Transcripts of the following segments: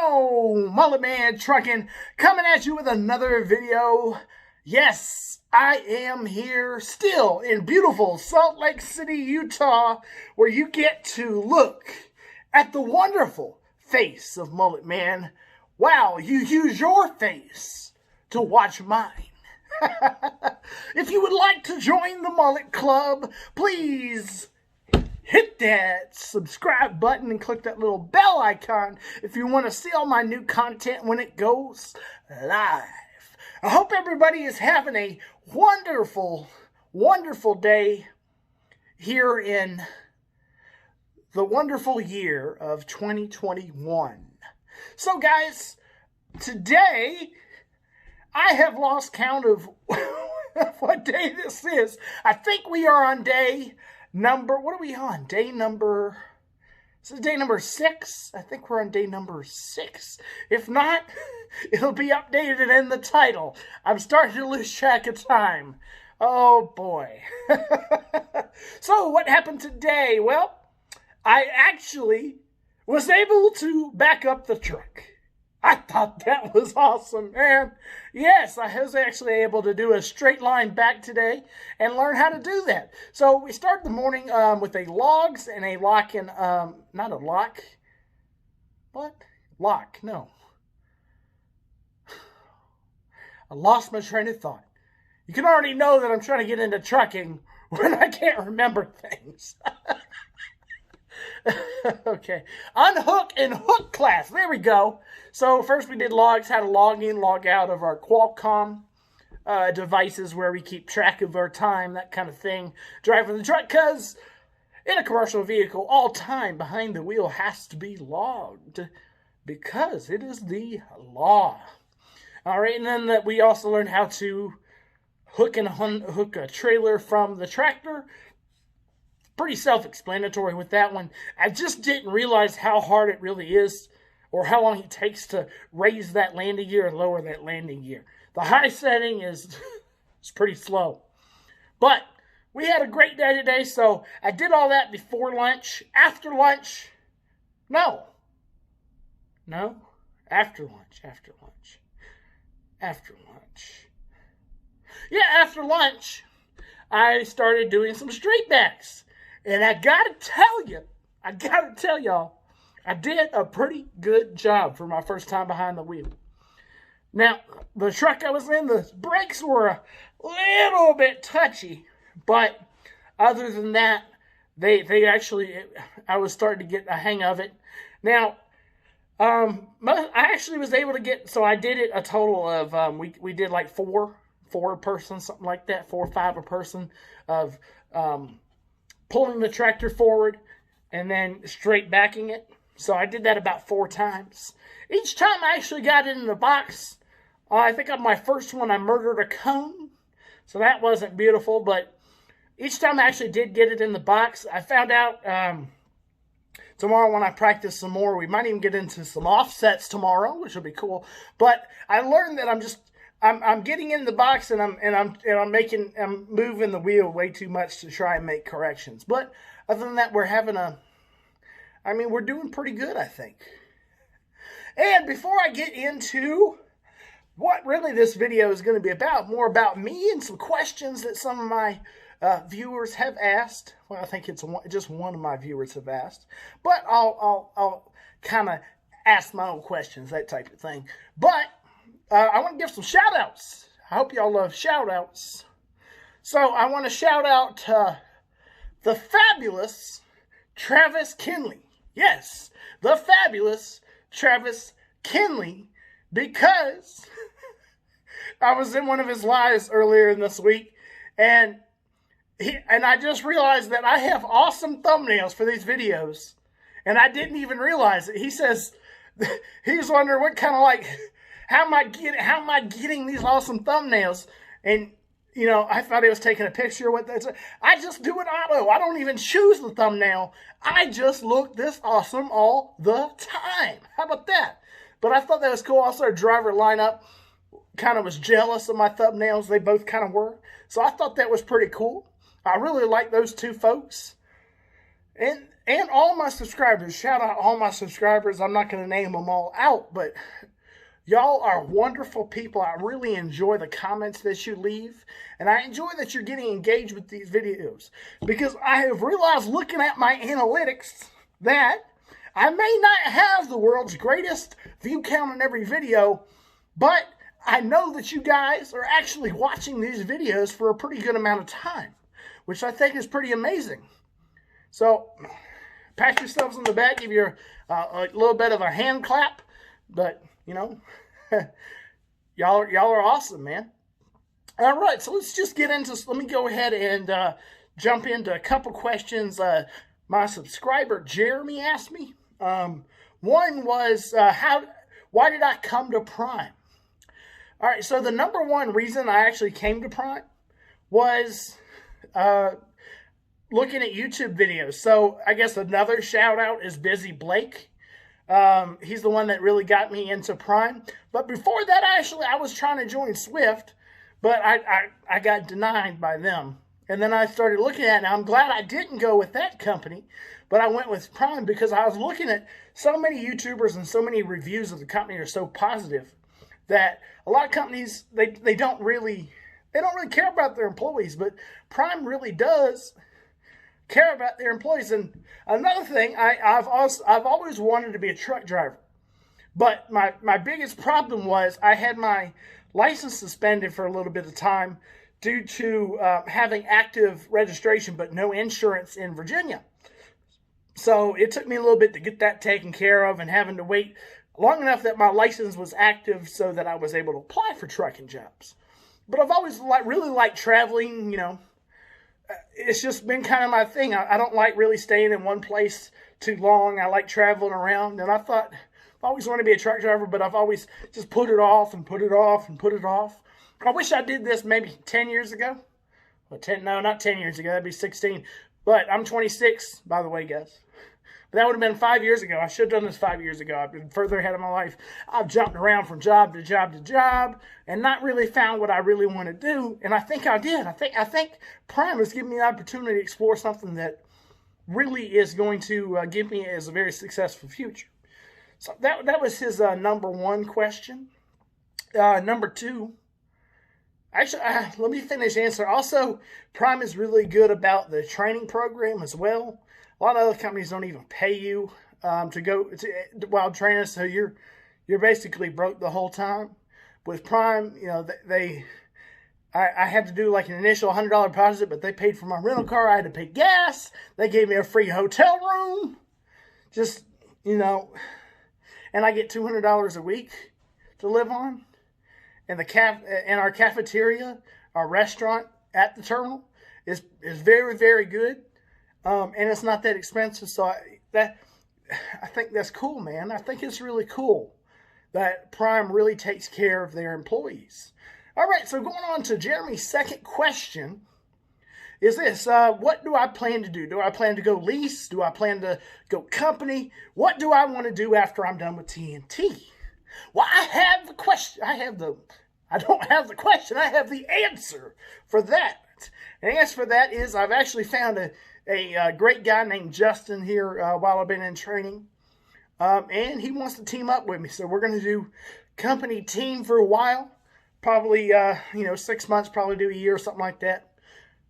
Yo, Mullet Man Trucking, coming at you with another video. Yes, I am here still in beautiful Salt Lake City, Utah, where you get to look at the wonderful face of Mullet Man while you use your face to watch mine. If you would like to join the Mullet Club, please hit that subscribe button and click that little bell icon if you want to see all my new content when it goes live. I hope everybody is having a wonderful, wonderful day here in the wonderful year of 2021. So guys, today I have lost count of what day this is. I think we are on day number, what are we on? Day number, is it day number 6? I think we're on day number 6. If not, it'll be updated in the title. I'm starting to lose track of time. Oh boy. So what happened today? Well, I actually was able to back up the truck. I thought that was awesome, man. Yes, I was actually able to do a straight line back today and learn how to do that. So we started the morning with a logs and a lock and, not a lock. What? Lock, no. I lost my train of thought. You can already know that I'm trying to get into trucking when I can't remember things. Okay, unhook and hook class. There we go. So first we did logs, how to log in, log out of our Qualcomm devices where we keep track of our time, that kind of thing. Driving the truck, because in a commercial vehicle, all time behind the wheel has to be logged because it is the law. All right, and then we also learned how to hook and unhook a trailer from the tractor. Pretty self-explanatory with that one. I just didn't realize how hard it really is or how long it takes to raise that landing gear and lower that landing gear. The high setting is it's pretty slow. But we had a great day today, so I did all that before lunch. After lunch, no. After lunch. Yeah, after lunch, I started doing some straight backs. And I gotta tell y'all, I did a pretty good job for my first time behind the wheel. Now, the truck I was in, the brakes were a little bit touchy, but other than that, they actually, I was starting to get a hang of it. Now, I actually was able to get, so I did it a total of, we did like four a person, something like that, 4 or 5 a person of, pulling the tractor forward and then straight backing it. So I did that about 4 times. Each time I actually got it in the box, I think on my first one I murdered a cone. So that wasn't beautiful, but each time I actually did get it in the box, I found out tomorrow when I practice some more, we might even get into some offsets tomorrow, which will be cool. But I learned that I'm getting in the box and I'm moving the wheel way too much to try and make corrections. But other than that, we're doing pretty good, I think. And before I get into what really this video is going to be about, more about me and some questions that some of my viewers have asked. Well, I think it's just one of my viewers have asked, but I'll kind of ask my own questions, that type of thing. But I want to give some shout-outs. I hope y'all love shout-outs. So I want to shout out the fabulous Travis Kinley. Yes, the fabulous Travis Kinley, because I was in one of his lives earlier in this week, and I just realized that I have awesome thumbnails for these videos, and I didn't even realize it. He says he's wondering what kind of like, how am I getting these awesome thumbnails? And, you know, I thought he was taking a picture with that. I just do it auto. I don't even choose the thumbnail. I just look this awesome all the time. How about that? But I thought that was cool. Also, our driver lineup kind of was jealous of my thumbnails. They both kind of were. So I thought that was pretty cool. I really like those two folks. And and all my subscribers. Shout out all my subscribers. I'm not going to name them all out, but y'all are wonderful people. I really enjoy the comments that you leave, and I enjoy that you're getting engaged with these videos, because I have realized, looking at my analytics, that I may not have the world's greatest view count on every video, but I know that you guys are actually watching these videos for a pretty good amount of time, which I think is pretty amazing. So pat yourselves on the back, give you a little bit of a hand clap, but you know, y'all are awesome, man. All right, so let's just get into, let me go ahead and jump into a couple questions my subscriber Jeremy asked me. One was, why did I come to Prime? All right, so the number one reason I actually came to Prime was looking at YouTube videos. So I guess another shout out is Busy Blake. He's the one that really got me into Prime. But before that, I was trying to join Swift, but I got denied by them. And then I started looking at it, and I'm glad I didn't go with that company, but I went with Prime because I was looking at so many YouTubers and so many reviews of the company are so positive that a lot of companies, they don't really care about their employees, but Prime really does care about their employees. And another thing, I've always wanted to be a truck driver, but my biggest problem was I had my license suspended for a little bit of time due to having active registration but no insurance in Virginia. So it took me a little bit to get that taken care of, and having to wait long enough that my license was active so that I was able to apply for trucking jobs. But I've always really liked traveling, you know. It's just been kind of my thing. I don't like really staying in one place too long. I like traveling around, and I thought, I always wanted to be a truck driver, but I've always just put it off and put it off and put it off. I wish I did this maybe 10 years ago. Well, no, not 10 years ago. That'd be 16. But I'm 26, by the way, guys. But that would have been 5 years ago. I should have done this 5 years ago. I've been further ahead of my life. I've jumped around from job to job to job and not really found what I really want to do. And I think I did. I think Prime has given me the opportunity to explore something that really is going to give me a very successful future. So that was his number one question. Number two, actually, let me finish answer. Also, Prime is really good about the training program as well. A lot of other companies don't even pay you to go while training, so you're basically broke the whole time. With Prime, you know, I had to do like an initial $100 deposit, but they paid for my rental car. I had to pay gas. They gave me a free hotel room. Just, you know, and I get $200 a week to live on. And our cafeteria, our restaurant at the terminal is very, very good. And it's not that expensive. So I think that's cool, man. I think it's really cool that Prime really takes care of their employees. All right, so going on to Jeremy's second question is this. What do I plan to do? Do I plan to go lease? Do I plan to go company? What do I want to do after I'm done with TNT? Well, I have the question. I don't have the question. I have the answer for that. And the answer for that is I've actually found a great guy named Justin here while I've been in training. And he wants to team up with me. So we're going to do company team for a while. Probably, 6 months, probably do a year or something like that.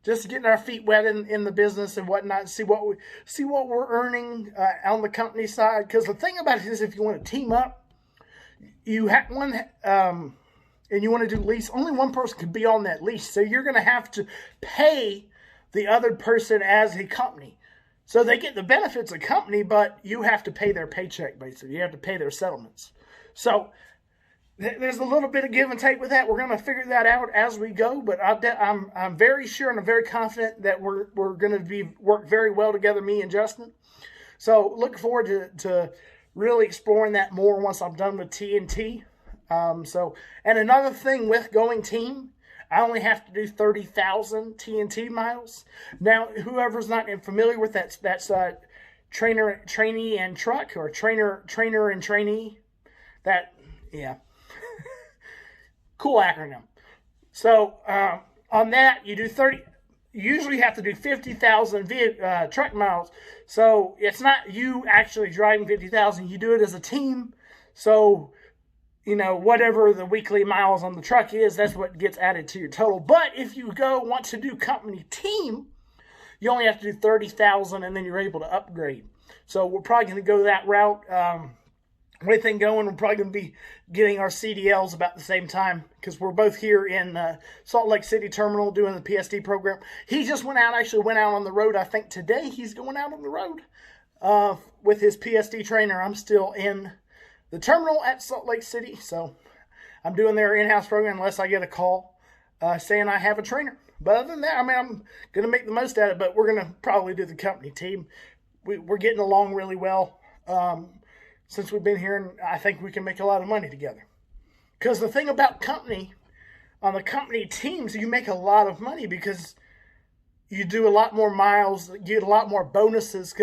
Just getting our feet wet in the business and whatnot. See what we're earning on the company side. Because the thing about it is, if you want to team up, you have one, and you want to do lease. Only one person can be on that lease. So you're going to have to pay the other person as a company. So they get the benefits of company, but you have to pay their paycheck, basically. You have to pay their settlements. So there's a little bit of give and take with that. We're going to figure that out as we go, but I'm very sure and I'm very confident that we're going to work very well together, me and Justin. So look forward to really exploring that more once I'm done with TNT. And another thing with going team, I only have to do 30,000 TNT miles. Now, whoever's not familiar with that's trainee and truck, or trainer and trainee. Yeah. Cool acronym. So on that, you do 30. you usually have to do 50,000 truck miles. So it's not you actually driving 50,000. You do it as a team. So, you know, whatever the weekly miles on the truck is, that's what gets added to your total. But if you want to do company team, you only have to do 30,000 and then you're able to upgrade. So we're probably going to go that route. Everything going, we're probably going to be getting our CDLs about the same time because we're both here in Salt Lake City Terminal doing the PSD program. He just went out on the road. I think today he's going out on the road with his PSD trainer. I'm still in the terminal at Salt Lake City, so I'm doing their in-house program unless I get a call saying I have a trainer. But other than that, I mean, I'm going to make the most out of it, but we're going to probably do the company team. We're getting along really well. Since we've been here, and I think we can make a lot of money together. Because the thing about on the company teams, you make a lot of money because you do a lot more miles, you get a lot more bonuses.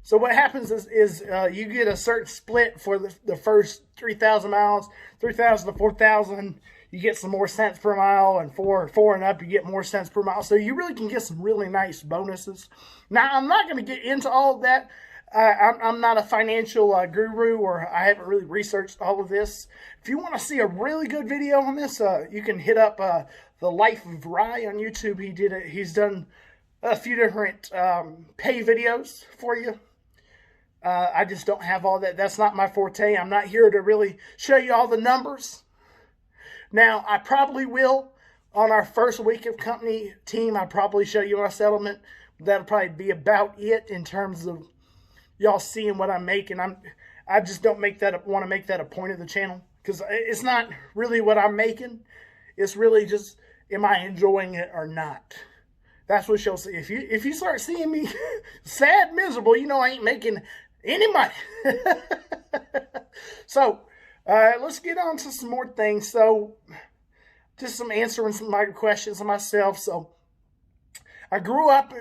So what happens is you get a certain split for the first 3,000 miles, 3,000 to 4,000, you get some more cents per mile, and four and up, you get more cents per mile. So you really can get some really nice bonuses. Now, I'm not going to get into all of that. I'm not a financial guru, or I haven't really researched all of this. If you want to see a really good video on this, you can hit up The Life of Rye on YouTube. He's done a few different pay videos for you. I just don't have all that. That's not my forte. I'm not here to really show you all the numbers. Now, I probably will, on our first week of company team, I'll probably show you my settlement. That'll probably be about it in terms of y'all seeing what I'm making. I just don't want to make that a point of the channel, because it's not really what I'm making. It's really just, am I enjoying it or not? That's what you'll see. If you start seeing me sad, miserable, you know I ain't making any money. So let's get on to some more things. So just answering some of my questions of myself. So I grew up.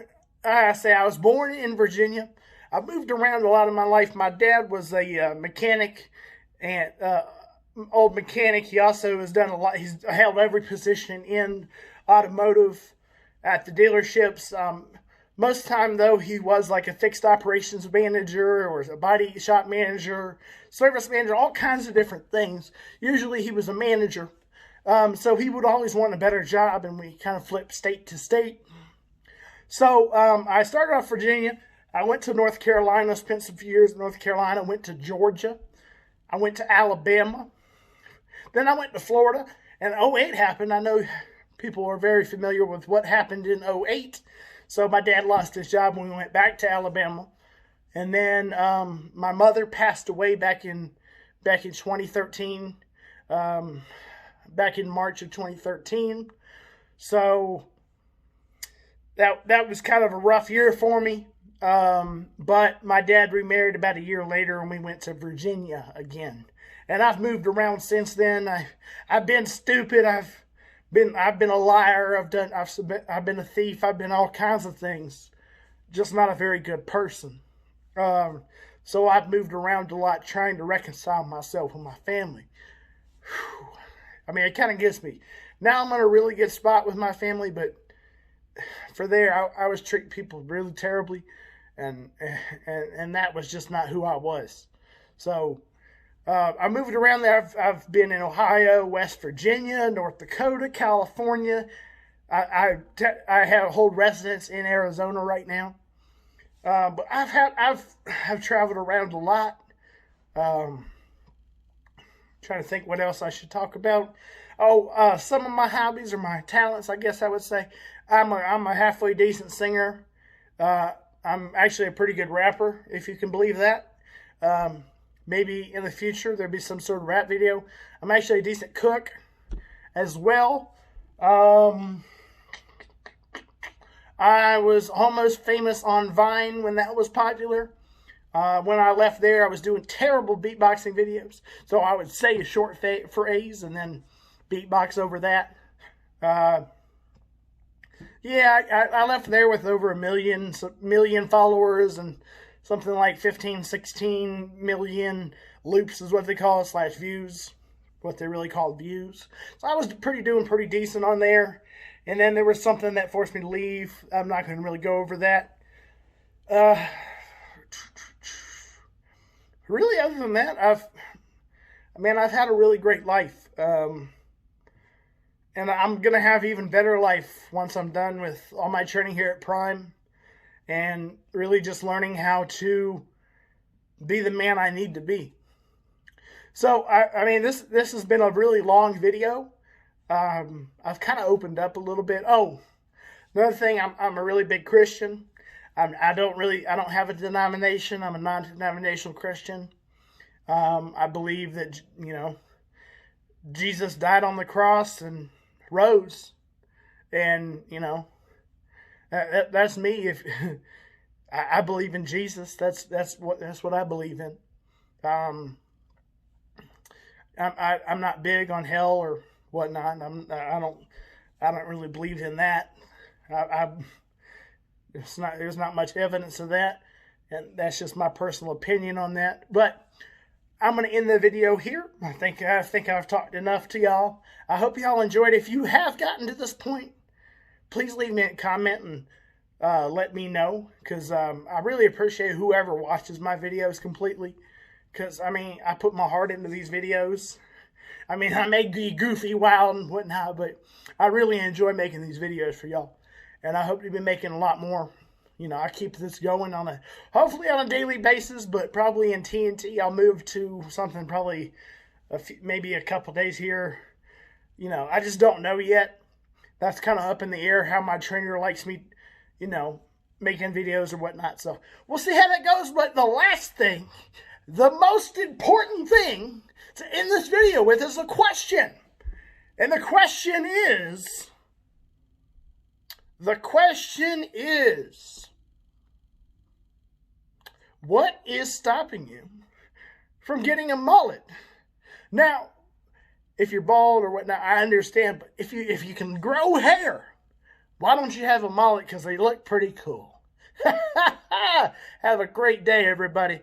I was born in Virginia. I moved around a lot of my life. My dad was a mechanic, and old mechanic. He also has done a lot. He's held every position in automotive at the dealerships. Most of the time, though, he was like a fixed operations manager or a body shop manager, service manager, all kinds of different things. Usually, he was a manager. So he would always want a better job, and we kind of flipped state to state. So I started off Virginia. I went to North Carolina, spent some few years in North Carolina, went to Georgia. I went to Alabama. Then I went to Florida, and 08 happened. I know people are very familiar with what happened in 08. So my dad lost his job when we went back to Alabama. And then my mother passed away back in 2013, back in March of 2013. So that was kind of a rough year for me. But my dad remarried about a year later, and we went to Virginia again. And I've moved around since then. I've been stupid. I've been a liar. I've been a thief. I've been all kinds of things. Just not a very good person. So I've moved around a lot, trying to reconcile myself with my family. Whew. I mean, it kind of gets me. Now I'm in a really good spot with my family, but for there, I was treating people really terribly. And that was just not who I was. So I moved around there. I've been in Ohio, West Virginia, North Dakota, California. I hold residence in Arizona right now. But I've traveled around a lot. Trying to think what else I should talk about. Some of my hobbies or my talents, I guess I would say. I'm a halfway decent singer. I'm actually a pretty good rapper, if you can believe that. Maybe in the future there'll be some sort of rap video. I'm actually a decent cook as well. I was almost famous on Vine when that was popular. When I left there, I was doing terrible beatboxing videos. So I would say a short phrase and then beatbox over that. Yeah, I left there with over a million followers and something like 15, 16 million loops is what they call it, / views, what they really call views. So I was doing pretty decent on there. And then there was something that forced me to leave. I'm not going to really go over that. Really, other than that, I've had a really great life. And I'm going to have even better life once I'm done with all my training here at Prime. And really just learning how to be the man I need to be. So, I mean, this has been a really long video. I've kind of opened up a little bit. Oh, another thing, I'm a really big Christian. I don't have a denomination. I'm a non-denominational Christian. I believe that, Jesus died on the cross and rose. And, that's me. If I believe in Jesus, that's what I believe in. I'm not big on hell or whatnot. I don't really believe in that. There's not much evidence of that, and that's just my personal opinion on that. But I'm going to end the video here. I think I've talked enough to y'all. I hope y'all enjoyed. If you have gotten to this point, please leave me a comment and let me know, because I really appreciate whoever watches my videos completely. Because, I mean, I put my heart into these videos. I mean, I may be goofy, wild, and whatnot, but I really enjoy making these videos for y'all. And I hope to be making a lot more. I keep this going hopefully on a daily basis, but probably in TNT, I'll move to something probably maybe a couple days here. I just don't know yet. That's kind of up in the air how my trainer likes me, making videos or whatnot. So we'll see how that goes. But the last thing, the most important thing to end this video with is a question. And the question is, what is stopping you from getting a mullet? Now, if you're bald or whatnot, I understand, but if you can grow hair, why don't you have a mullet? Because they look pretty cool. Have a great day, everybody.